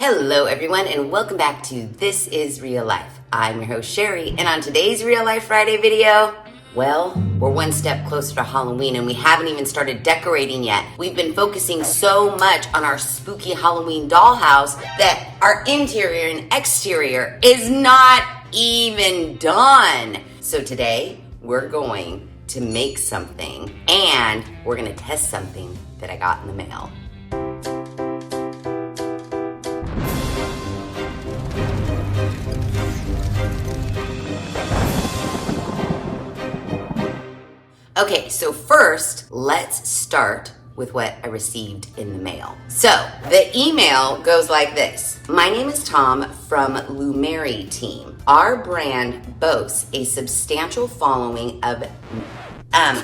Hello everyone and welcome back to This Is Real Life. I'm your host Sheri, and on today's Real Life Friday video, well, we're one step closer to Halloween and we haven't even started decorating yet. We've been focusing so much on our spooky Halloween dollhouse that our interior and exterior is not even done. So today we're going to make something and we're gonna test something that I got in the mail. Okay, so first, let's start with what I received in the mail. So, the email goes like this. My name is Tom from Lumary team. Our brand boasts a substantial following of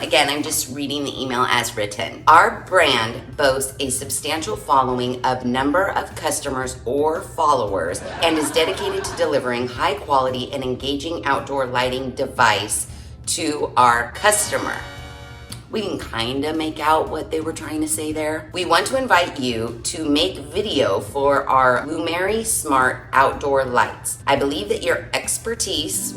again, I'm just reading the email as written. Our brand boasts a substantial following of number of customers or followers and is dedicated to delivering high quality and engaging outdoor lighting device to our customer. We can kind of make out what they were trying to say there. We want to invite you to make video for our Lumary Smart Outdoor Lights. I believe that your expertise,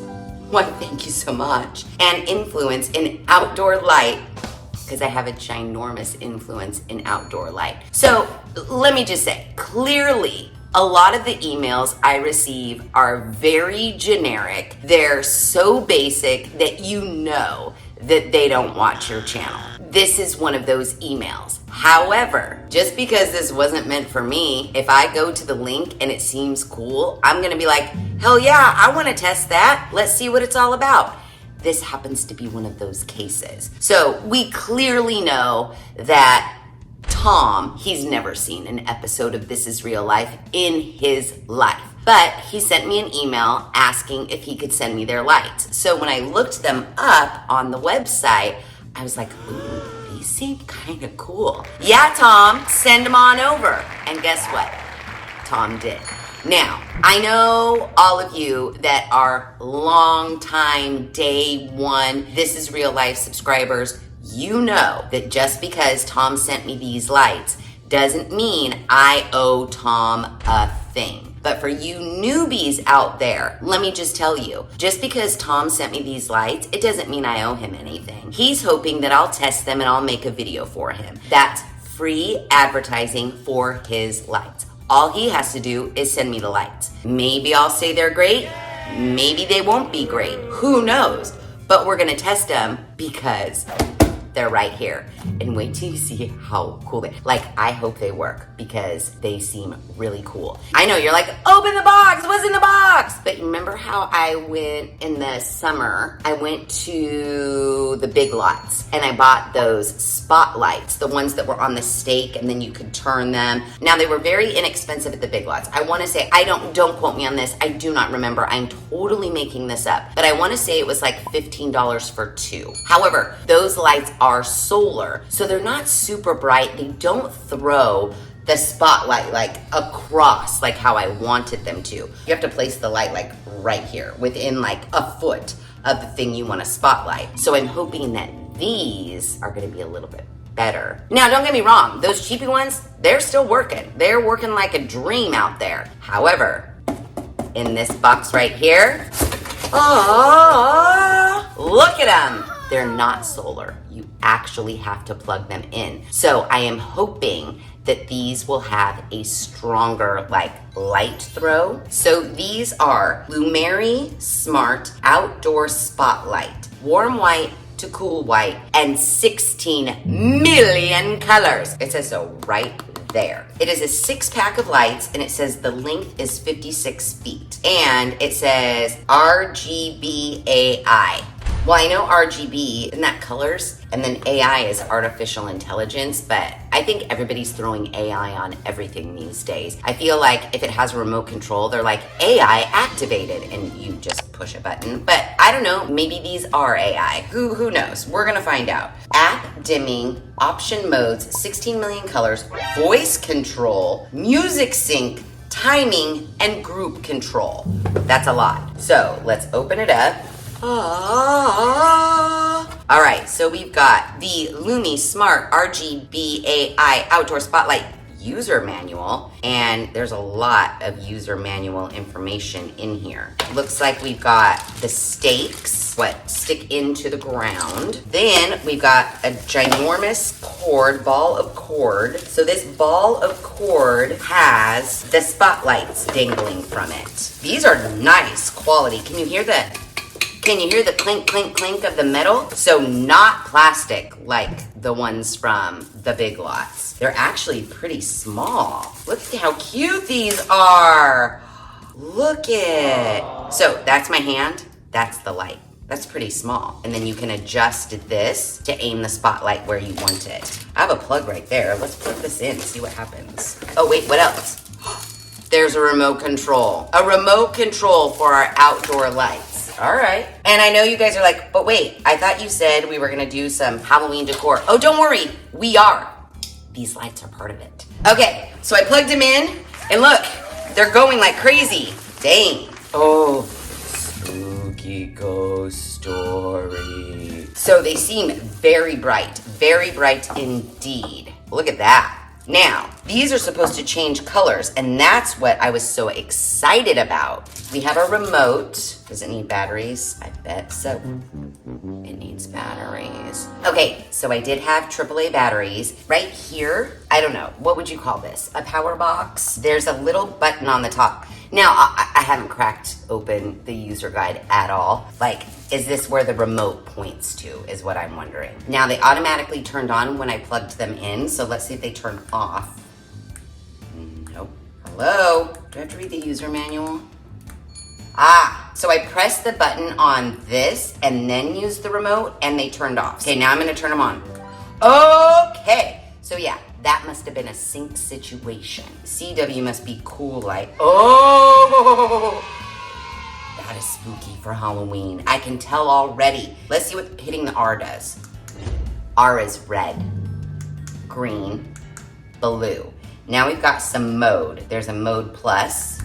why thank you so much, and influence in outdoor light, because I have a ginormous influence in outdoor light. So let me just say, clearly, a lot of the emails I receive are very generic. They're so basic that you know that they don't watch your channel. This is one of those emails. However, just because this wasn't meant for me, if I go to the link and it seems cool, I'm gonna be like, hell yeah, I wanna test that. Let's see what it's all about. This happens to be one of those cases. So we clearly know that Tom, he's never seen an episode of This Is Real Life in his life. But he sent me an email asking if he could send me their lights. So when I looked them up on the website, I was like, ooh, these seem kind of cool. Yeah, Tom, send them on over. And guess what? Tom did. Now, I know all of you that are long-time day one This Is Real Life subscribers, you know that just because Tom sent me these lights doesn't mean I owe Tom a thing. But for you newbies out there, let me just tell you, just because Tom sent me these lights, it doesn't mean I owe him anything. He's hoping that I'll test them and I'll make a video for him. That's free advertising for his lights. All he has to do is send me the lights. Maybe I'll say they're great, maybe they won't be great, who knows? But we're gonna test them because they're right here. And wait till you see how cool they, like, I hope they work because they seem really cool. I know you're like, open the box, what's in the box? But remember how I went in the summer, I went to the Big Lots and I bought those spotlights, the ones that were on the stake and then you could turn them. Now they were very inexpensive at the Big Lots. I wanna say, don't quote me on this, I do not remember, I'm totally making this up, but I wanna say it was like $15 for two. However, those lights are solar, so they're not super bright. They don't throw the spotlight like across like how I wanted them to. You have to place the light like right here within like a foot of the thing you want to spotlight. So I'm hoping that these are going to be a little bit better. Now, don't get me wrong, those cheapy ones, they're still working. They're working like a dream out there. However, in this box right here, oh, look at them. They're not solar. You actually have to plug them in. So I am hoping that these will have a stronger like light throw. So these are Lumary Smart Outdoor Spotlight, warm white to cool white, and 16 million colors. It says so right there. It is a 6-pack of lights and it says the length is 56 feet. And it says RGBAI. Well, I know RGB, isn't that colors? And then AI is artificial intelligence, but I think everybody's throwing AI on everything these days. I feel like if it has a remote control, they're like AI activated and you just push a button. But I don't know, maybe these are AI. Who knows? We're gonna find out. App dimming, option modes, 16 million colors, voice control, music sync, timing, and group control. That's a lot. So let's open it up. All right, so we've got the Lumary Smart RGBAI Outdoor Spotlight user manual, and there's a lot of user manual information in here. Looks like we've got the stakes, what stick into the ground. Then we've got a ginormous cord, ball of cord. So this ball of cord has the spotlights dangling from it. These are nice quality. Can you hear the clink, clink, clink of the metal? So not plastic like the ones from the Big Lots. They're actually pretty small. Look at how cute these are. Look it. So that's my hand, that's the light. That's pretty small. And then you can adjust this to aim the spotlight where you want it. I have a plug right there. Let's plug this in, see what happens. Oh wait, what else? There's a remote control. A remote control for our outdoor lights. All right. And I know you guys are like, but wait, I thought you said we were gonna do some Halloween decor. Oh, don't worry, we are. These lights are part of it. Okay, so I plugged them in, and look, they're going like crazy. Dang. Oh, spooky ghost story. So they seem very bright indeed. Look at that. Now, these are supposed to change colors, and that's what I was so excited about. We have a remote. Does it need batteries? I bet so. It needs batteries. Okay, so I did have AAA batteries. Right here, I don't know, what would you call this? A power box? There's a little button on the top. Now, I haven't cracked open the user guide at all. Like, is this where the remote points to, is what I'm wondering. Now, they automatically turned on when I plugged them in, so let's see if they turn off. Nope. Hello? Do I have to read the user manual? So I pressed the button on this and then used the remote, and they turned off. Okay, now I'm gonna turn them on. Okay, so yeah, that must have been a sync situation. CW must be cool light. Oh, that is spooky for Halloween. I can tell already. Let's see what hitting the R does. R is red, green, blue. Now we've got some mode. There's a mode plus.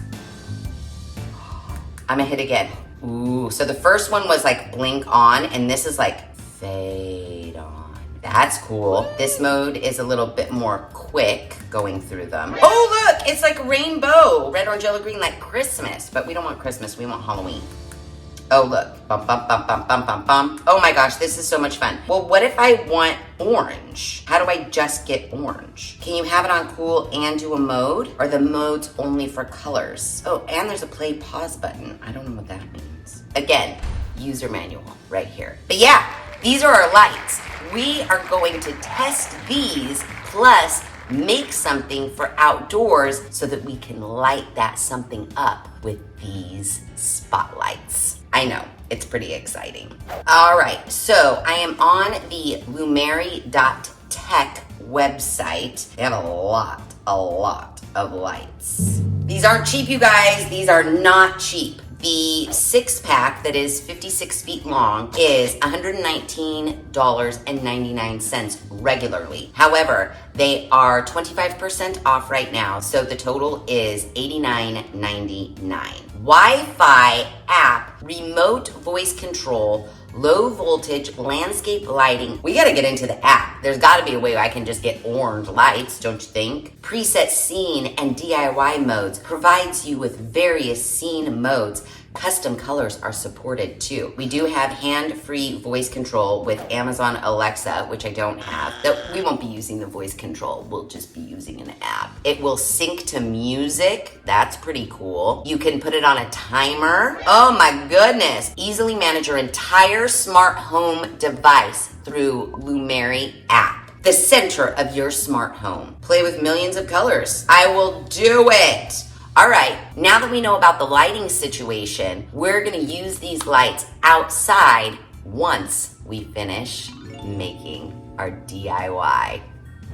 I'm gonna hit again. Ooh, so the first one was like blink on, and this is like fade on. That's cool. This mode is a little bit more quick going through them. Oh look, it's like rainbow. Red, orange, yellow, green, like Christmas. But we don't want Christmas, we want Halloween. Oh look, bum, bum, bum, bum, bum, bum, bum. Oh my gosh, this is so much fun. Well, what if I want orange? How do I just get orange? Can you have it on cool and do a mode? Or the mode's only for colors? Oh, and there's a play pause button. I don't know what that means. Again, user manual right here. But yeah, these are our lights. We are going to test these plus make something for outdoors so that we can light that something up with these spotlights. I know, it's pretty exciting. All right, so I am on the Lumary.tech website. They have a lot of lights. These aren't cheap, you guys. These are not cheap. The 6-pack that is 56 feet long is $119.99 regularly. However, they are 25% off right now, so the total is $89.99. Wi-Fi app, remote voice control, low voltage landscape lighting. We gotta get into the app. There's gotta be a way I can just get orange lights, don't you think? Preset scene and DIY modes provides you with various scene modes. Custom colors are supported too. We do have hand-free voice control with Amazon Alexa, which I don't have. We won't be using the voice control. We'll just be using an app. It will sync to music. That's pretty cool. You can put it on a timer. Oh my goodness. Easily manage your entire smart home device through Lumary app. The center of your smart home. Play with millions of colors. I will do it. All right, now that we know about the lighting situation, we're gonna use these lights outside once we finish making our DIY.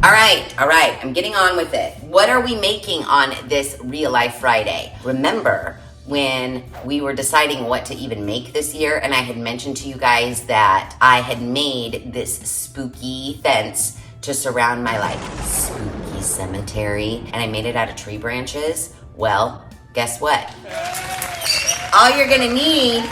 All right, I'm getting on with it. What are we making on this Real Life Friday? Remember when we were deciding what to even make this year, and I had mentioned to you guys that I had made this spooky fence to surround my like spooky cemetery, and I made it out of tree branches. Well, guess what? All you're gonna need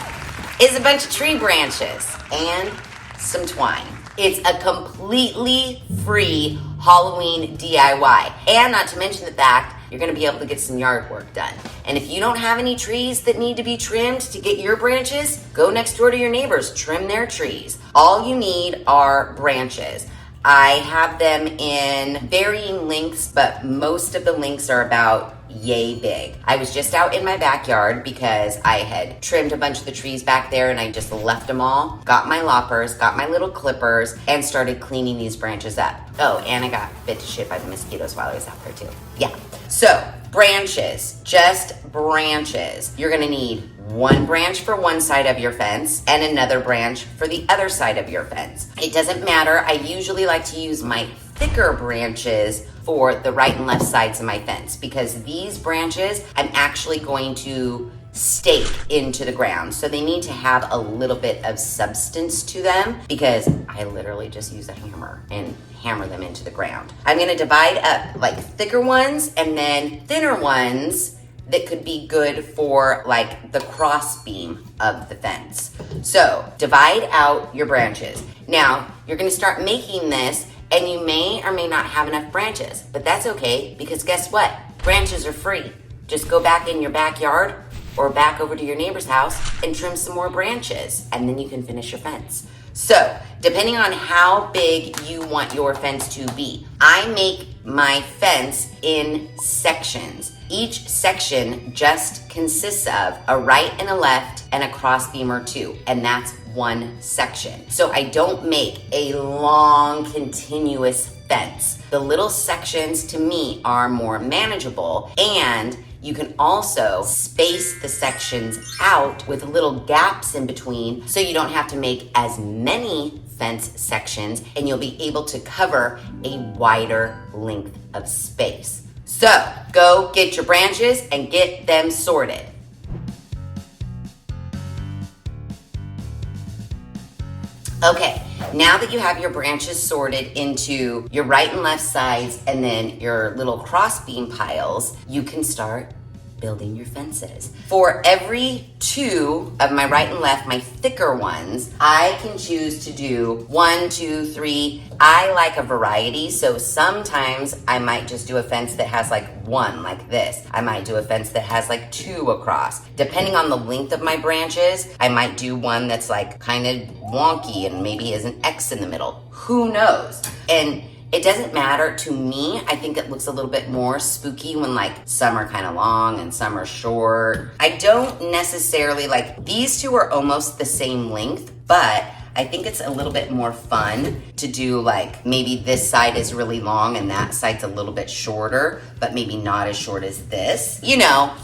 is a bunch of tree branches and some twine. It's a completely free Halloween DIY. And not to mention the fact you're gonna be able to get some yard work done. And if you don't have any trees that need to be trimmed to get your branches, go next door to your neighbors, trim their trees. All you need are branches. I have them in varying lengths, but most of the lengths are about yay big. I was just out in my backyard because I had trimmed a bunch of the trees back there and I just left them all. Got my loppers, got my little clippers, and started cleaning these branches up. Oh, and I got bit to shit by the mosquitoes while I was out there too. Yeah. So, branches, just branches. You're gonna need one branch for one side of your fence and another branch for the other side of your fence. It doesn't matter. I usually like to use my thicker branches for the right and left sides of my fence because these branches I'm actually going to stake into the ground. So they need to have a little bit of substance to them because I literally just use a hammer and hammer them into the ground. I'm gonna divide up like thicker ones and then thinner ones that could be good for like the cross beam of the fence. So divide out your branches. Now you're gonna start making this and you may or may not have enough branches, but that's okay because guess what? Branches are free. Just go back in your backyard or back over to your neighbor's house and trim some more branches and then you can finish your fence. So, depending on how big you want your fence to be, I make my fence in sections. Each section just consists of a right and a left and a cross beam or two, and that's one section. So I don't make a long, continuous fence. The little sections to me are more manageable, and you can also space the sections out with little gaps in between so you don't have to make as many fence sections and you'll be able to cover a wider length of space. So go get your branches and get them sorted. Okay, now that you have your branches sorted into your right and left sides and then your little crossbeam piles, you can start building your fences. For every two of my right and left, my thicker ones, I can choose to do 1, 2, 3. I like a variety, so sometimes I might just do a fence that has like one like this. I might do a fence that has like 2 across. Depending on the length of my branches, I might do one that's like kind of wonky and maybe is an X in the middle. Who knows? And it doesn't matter to me. I think it looks a little bit more spooky when like some are kind of long and some are short. I don't necessarily like, these two are almost the same length, but I think it's a little bit more fun to do like maybe this side is really long and that side's a little bit shorter, but maybe not as short as this. You know,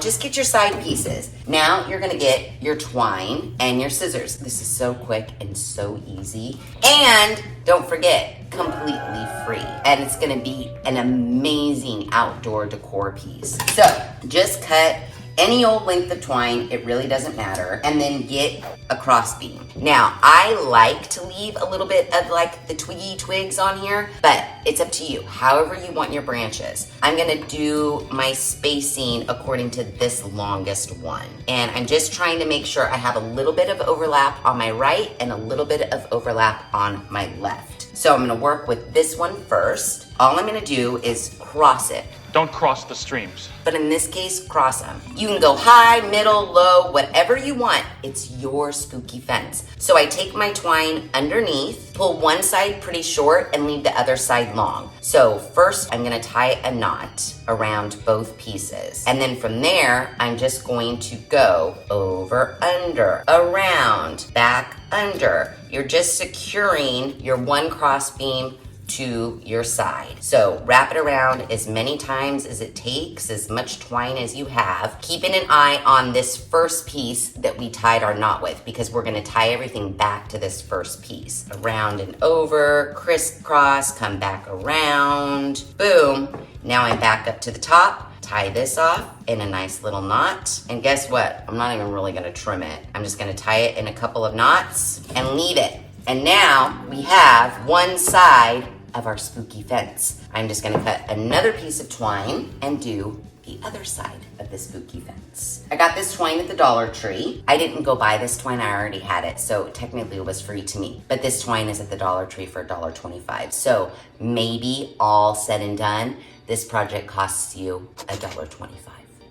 just get your side pieces. Now you're gonna get your twine and your scissors. This is so quick and so easy. And don't forget, completely free. And it's gonna be an amazing outdoor decor piece. So just cut any old length of twine, it really doesn't matter, and then get a crossbeam. Now, I like to leave a little bit of like the twiggy twigs on here, but it's up to you, however you want your branches. I'm gonna do my spacing according to this longest one. And I'm just trying to make sure I have a little bit of overlap on my right and a little bit of overlap on my left. So I'm gonna work with this one first. All I'm gonna do is cross it. Don't cross the streams. But in this case, cross them. You can go high, middle, low, whatever you want. It's your spooky fence. So I take my twine underneath, pull one side pretty short and leave the other side long. So first I'm gonna tie a knot around both pieces. And then from there, I'm just going to go over, under, around, back, under. You're just securing your one cross beam to your side. So wrap it around as many times as it takes, as much twine as you have, keeping an eye on this first piece that we tied our knot with, because we're gonna tie everything back to this first piece. Around and over, crisscross, come back around, boom. Now I'm back up to the top, tie this off in a nice little knot. And guess what? I'm not even really gonna trim it. I'm just gonna tie it in a couple of knots and leave it. And now we have one side of our spooky fence. I'm just gonna cut another piece of twine and do the other side of the spooky fence. I got this twine at the Dollar Tree. I didn't go buy this twine, I already had it, so technically it was free to me. But this twine is at the Dollar Tree for $1.25. So maybe all said and done, this project costs you $1.25.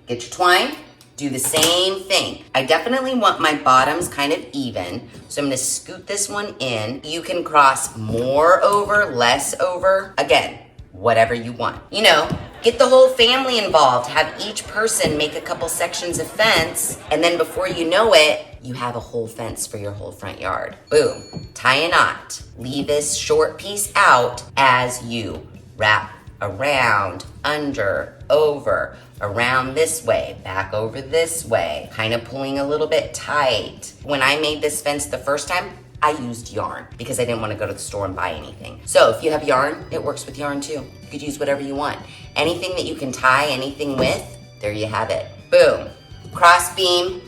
Get your twine, do the same thing. I definitely want my bottoms kind of even, so I'm gonna scoot this one in. You can cross more over, less over. Again, whatever you want. You know, get the whole family involved. Have each person make a couple sections of fence, and then before you know it, you have a whole fence for your whole front yard. Boom, tie a knot. Leave this short piece out as you wrap around, under, over, around this way, back over this way, kind of pulling a little bit tight. When I made this fence the first time, I used yarn because I didn't want to go to the store and buy anything. So if you have yarn, it works with yarn too. You could use whatever you want. Anything that you can tie anything with, there you have it. Boom. Cross beam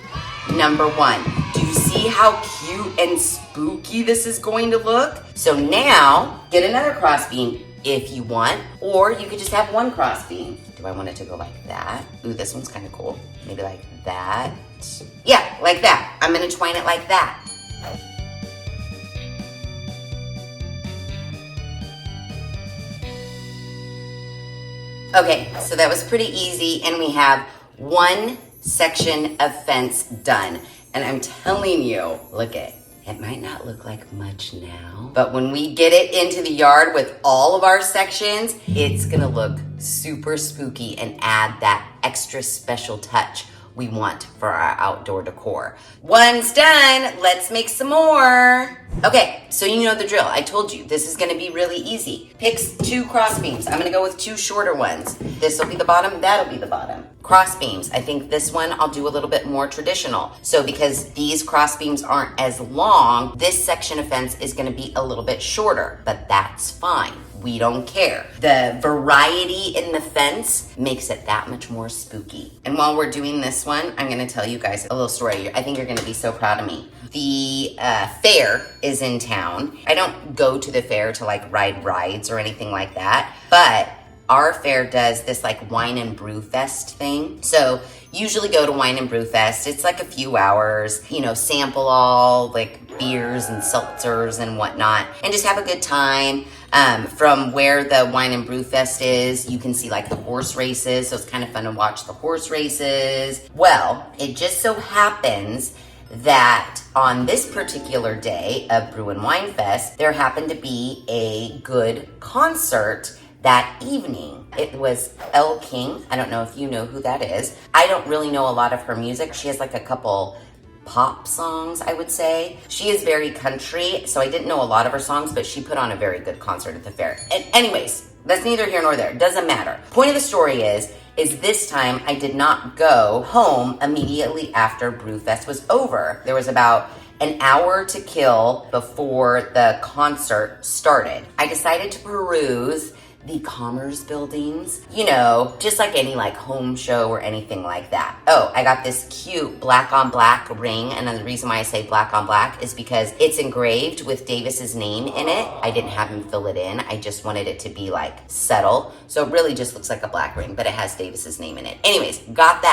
number 1. Do you see how cute and spooky this is going to look? So now, get another cross beam if you want, or you could just have one cross beam. Do I want it to go like that? Ooh, this one's kind of cool. Maybe like that. Yeah, like that. I'm gonna twine it like that. Okay, so that was pretty easy, and we have one section of fence done. And I'm telling you, look it might not look like much now, but when we get it into the yard with all of our sections, it's gonna look super spooky and add that extra special touch we want for our outdoor decor. One's done, let's make some more. Okay, so you know the drill. I told you this is gonna be really easy. Pick 2 cross beams. I'm gonna go with 2 shorter ones. This will be the bottom, that'll be the bottom. Cross beams, I think this one I'll do a little bit more traditional. So because these cross beams aren't as long, this section of fence is gonna be a little bit shorter, but that's fine. We don't care. The variety in the fence makes it that much more spooky. And while we're doing this one, I'm gonna tell you guys a little story. I think you're gonna be so proud of me. The fair is in town. I don't go to the fair to like ride rides or anything like that, but our fair does this like wine and brew fest thing. So usually go to wine and brew fest. It's like a few hours, you know, sample all like beers and seltzers and whatnot, and just have a good time. From where the wine and brew fest is, you can see like the horse races. So it's kind of fun to watch the horse races. Well, it just so happens that on this particular day of Brew and Wine Fest, there happened to be a good concert that evening. It was Elle King. I don't know if you know who that is. I don't really know a lot of her music. She has like a couple pop songs, I would say. She is very country, so I didn't know a lot of her songs, but she put on a very good concert at the fair. And anyways, that's neither here nor there. Doesn't matter. Point of the story is this time I did not go home immediately after Brewfest was over. There was about an hour to kill before the concert started. I decided to peruse the Commerce buildings, you know, just like any like home show or anything like that. Oh, I got this cute black on black ring, and then the reason why I say black on black is because it's engraved with Davis's name in it. I didn't have him fill it in. I just wanted it to be like subtle. So it really just looks like a black ring, but it has Davis's name in it. Anyways, got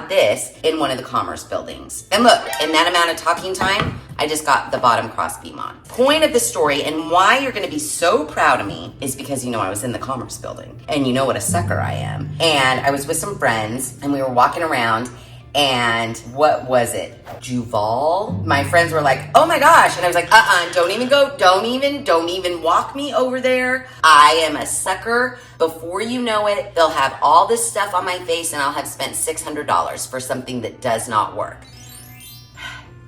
this in one of the Commerce buildings. And look, in that amount of talking time, I just got the bottom cross beam on. Point of the story and why you're gonna be so proud of me is because you know I was in the Commerce building and you know what a sucker I am. And I was with some friends and we were walking around, and what was it? Juval? My friends were like, oh my gosh. And I was like, don't even go, don't even walk me over there. I am a sucker. Before you know it, they'll have all this stuff on my face and I'll have spent $600 for something that does not work.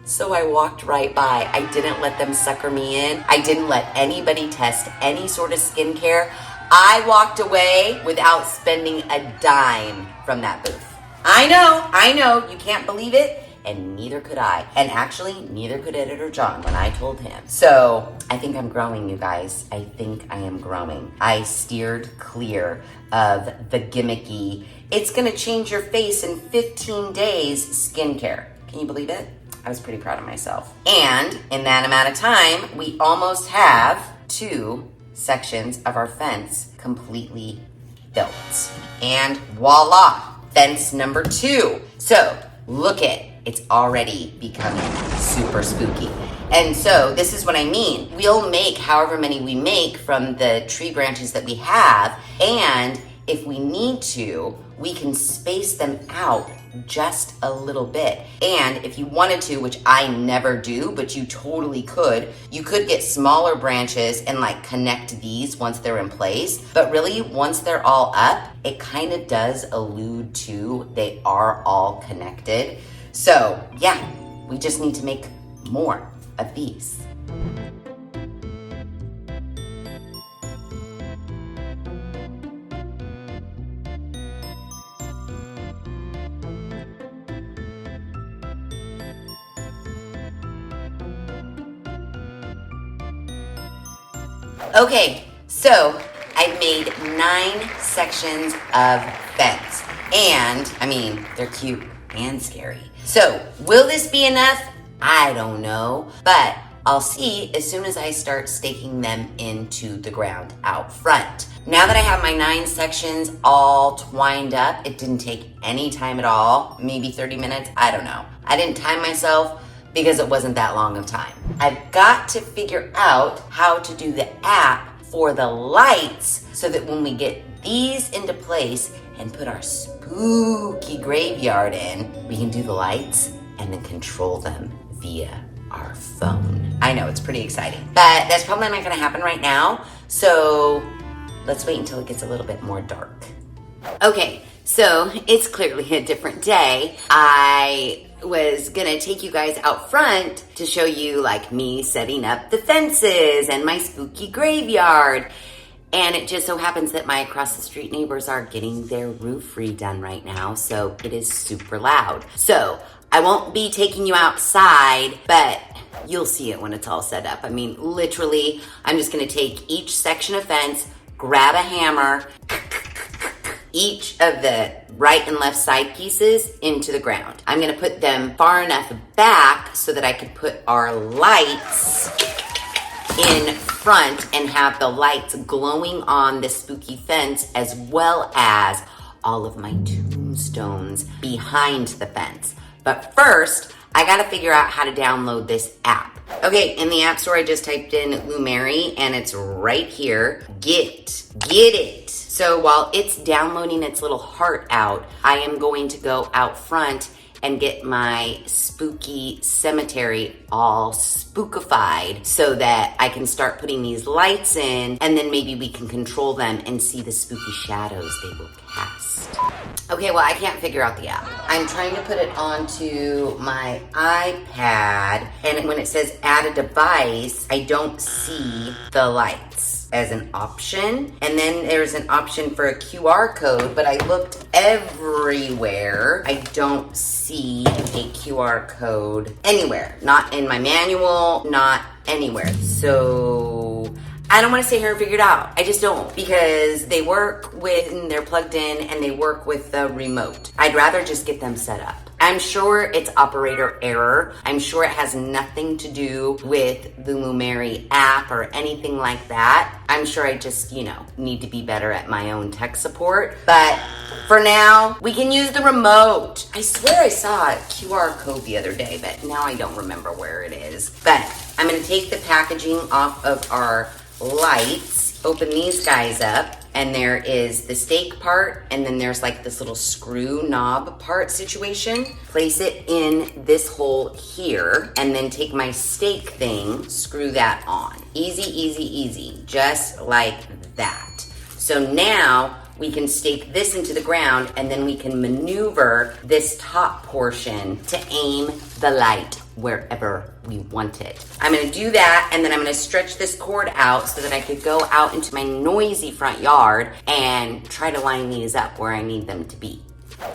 So I walked right by. I didn't let them sucker me in. I didn't let anybody test any sort of skincare. I walked away without spending a dime from that booth. I know, you can't believe it, and neither could I. And actually, neither could Editor John when I told him. So I think I'm growing, you guys. I think I am growing. I steered clear of the gimmicky, it's gonna change your face in 15 days skincare. Can you believe it? I was pretty proud of myself. And in that amount of time, we almost have 2 sections of our fence completely built. And voila, fence number 2. So look it's already becoming super spooky. And so this is what I mean. We'll make however many we make from the tree branches that we have. And if we need to, we can space them out just a little bit. And if you wanted to, which I never do, but you totally could, you could get smaller branches and like connect these once they're in place. But really, once they're all up, it kind of does allude to they are all connected. So yeah, we just need to make more of these. Okay, so I've made 9 sections of fence. And, I mean, they're cute and scary. So, will this be enough? I don't know. But I'll see as soon as I start staking them into the ground out front. Now that I have my 9 sections all twined up, it didn't take any time at all. Maybe 30 minutes, I don't know. I didn't time myself because it wasn't that long of time. I've got to figure out how to do the app for the lights so that when we get these into place and put our spooky graveyard in, we can do the lights and then control them via our phone. I know, it's pretty exciting, but that's probably not gonna happen right now. So let's wait until it gets a little bit more dark. Okay, so it's clearly a different day. I was gonna take you guys out front to show you like me setting up the fences and my spooky graveyard. And it just so happens that my across the street neighbors are getting their roof redone right now, so it is super loud. So I won't be taking you outside, but you'll see it when it's all set up. I mean, literally, I'm just gonna take each section of fence, grab a hammer, each of the right and left side pieces into the ground. I'm gonna put them far enough back so that I could put our lights in front and have the lights glowing on the spooky fence, as well as all of my tombstones behind the fence. But first, I gotta figure out how to download this app. Okay, in the app store, I just typed in Lumary and it's right here. Get it. So while it's downloading its little heart out, I am going to go out front and get my spooky cemetery all spookified so that I can start putting these lights in, and then maybe we can control them and see the spooky shadows they will cast. Okay, well, I can't figure out the app. I'm trying to put it onto my iPad, and when it says add a device, I don't see the lights as an option. And then there's an option for a QR code, but I looked everywhere. I don't see a QR code anywhere. Not in my manual, not anywhere. So I don't want to sit here and figure it out. I just don't, because they work when they're plugged in and they work with the remote. I'd rather just get them set up. I'm sure it's operator error. I'm sure it has nothing to do with the Lumary app or anything like that. I'm sure I just, need to be better at my own tech support. But for now, we can use the remote. I swear I saw a QR code the other day, but now I don't remember where it is. But I'm gonna take the packaging off of our lights, open these guys up, and there is the stake part, and then there's like this little screw knob part situation. Place it in this hole here, and then take my stake thing, screw that on. Easy, easy, easy, just like that. So now we can stake this into the ground, and then we can maneuver this top portion to aim the light wherever we want it. I'm gonna do that, and then I'm gonna stretch this cord out so that I could go out into my noisy front yard and try to line these up where I need them to be.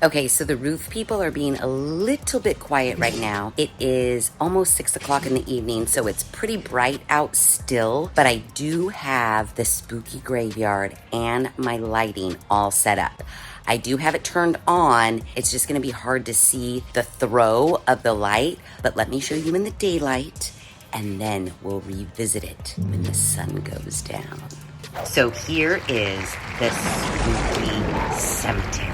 Okay, so the roof people are being a little bit quiet right now. It is almost 6 o'clock in the evening, so it's pretty bright out still, but I do have the spooky graveyard and my lighting all set up. I do have it turned on. It's just gonna be hard to see the throw of the light, but let me show you in the daylight, and then we'll revisit it when the sun goes down. So here is the spooky cemetery.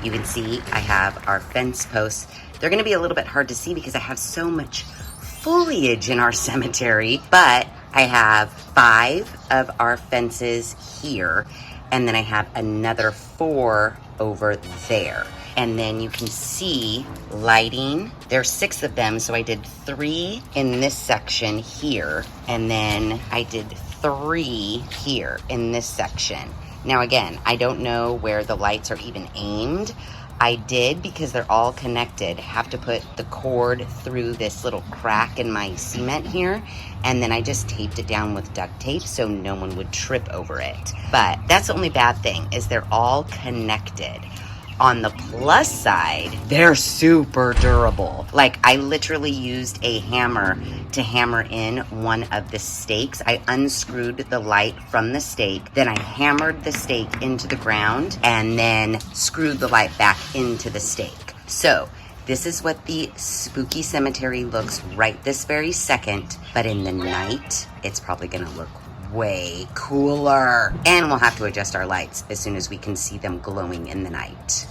you can see I have our fence posts. They're gonna be a little bit hard to see because I have so much foliage in our cemetery, but I have 5 of our fences here, and then I have another 4 over there. And then you can see lighting. There's 6 of them, so I did 3 in this section here, and then I did 3 here in this section. Now again, I don't know where the lights are even aimed. I did, because they're all connected, have to put the cord through this little crack in my cement here, and then I just taped it down with duct tape so no one would trip over it. But that's the only bad thing, is they're all connected. On the plus side, they're super durable. Like, I literally used a hammer to hammer in one of the stakes. I unscrewed the light from the stake, then I hammered the stake into the ground, and then screwed the light back into the stake. So, this is what the spooky cemetery looks right this very second, but in the night, it's probably gonna look way cooler. And we'll have to adjust our lights as soon as we can see them glowing in the night.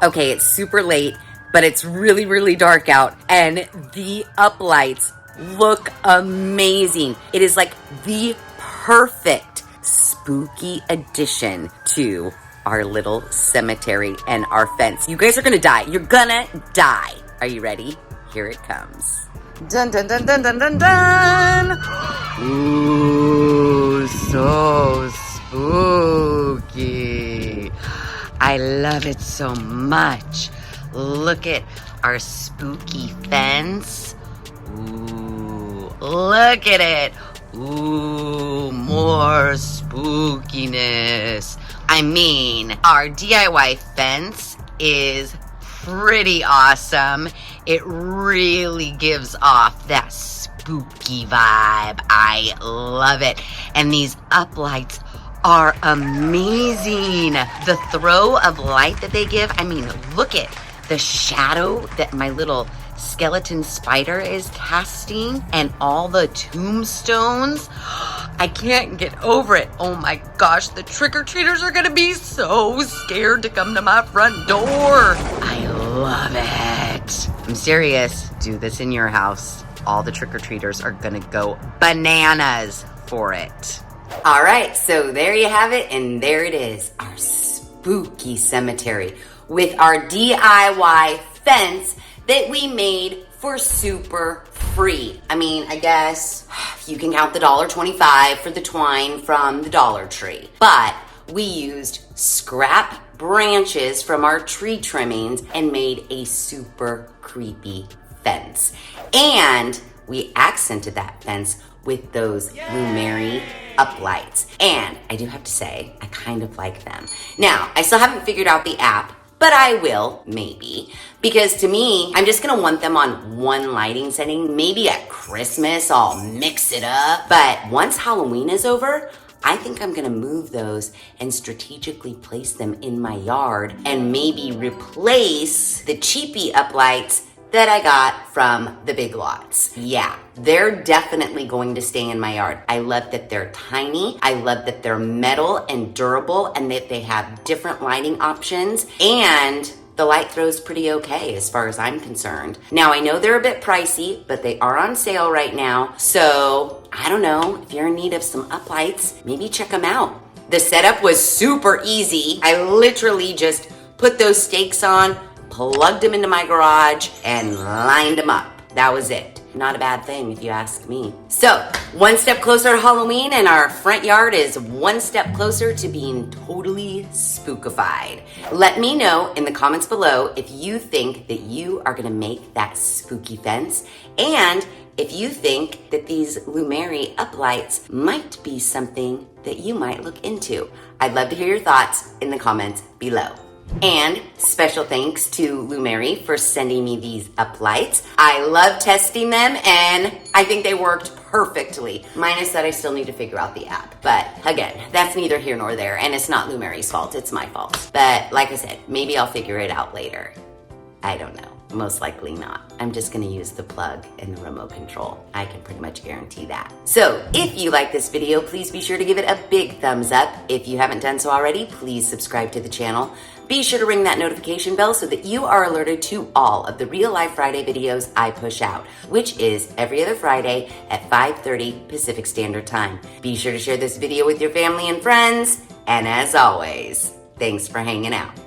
Okay, it's super late, but it's really, really dark out, and the uplights look amazing. It is like the perfect spooky addition to our little cemetery and our fence. You guys are gonna die. You're gonna die. Are you ready? Here it comes. Dun dun dun dun dun dun dun! Ooh, so spooky. I love it so much. Look at our spooky fence. Ooh, look at it. Ooh, more spookiness. I mean, our DIY fence is pretty awesome. It really gives off that spooky vibe. I love it. And these uplights are amazing. The throw of light that they give, I mean, look at the shadow that my little skeleton spider is casting, and all the tombstones. I can't get over it. Oh my gosh, the trick-or-treaters are gonna be so scared to come to my front door. I love it. I'm serious. Do this in your house. All the trick-or-treaters are gonna go bananas for it. All right, so there you have it, and there it is, our spooky cemetery with our DIY fence that we made for super free. I mean, I guess you can count the $1.25 for the twine from the Dollar Tree, but we used scrap branches from our tree trimmings and made a super creepy fence. And we accented that fence with those Lumary uplights. And I do have to say, I kind of like them. Now, I still haven't figured out the app, but I will, maybe. Because to me, I'm just gonna want them on one lighting setting. Maybe at Christmas, I'll mix it up. But once Halloween is over, I think I'm gonna move those and strategically place them in my yard and maybe replace the cheapy uplights that I got from the Big Lots. Yeah, they're definitely going to stay in my yard. I love that they're tiny. I love that they're metal and durable and that they have different lighting options, and the light throw's pretty okay as far as I'm concerned. Now, I know they're a bit pricey, but they are on sale right now. So I don't know, if you're in need of some uplights, maybe check them out. The setup was super easy. I literally just put those stakes on, plugged them into my garage, and lined them up. That was it. Not a bad thing if you ask me. So, one step closer to Halloween, and our front yard is one step closer to being totally spookified. Let me know in the comments below if you think that you are gonna make that spooky fence, and if you think that these Lumary uplights might be something that you might look into. I'd love to hear your thoughts in the comments below. And special thanks to Lumary for sending me these uplights. I love testing them, and I think they worked perfectly. Minus that I still need to figure out the app. But again, that's neither here nor there, and it's not Lumary's fault, it's my fault. But like I said, maybe I'll figure it out later. I don't know. Most likely not. I'm just gonna use the plug and the remote control. I can pretty much guarantee that. So if you like this video, please be sure to give it a big thumbs up. If you haven't done so already, please subscribe to the channel. Be sure to ring that notification bell so that you are alerted to all of the Real Life Friday videos I push out, which is every other Friday at 5:30 Pacific Standard Time. Be sure to share this video with your family and friends. And as always, thanks for hanging out.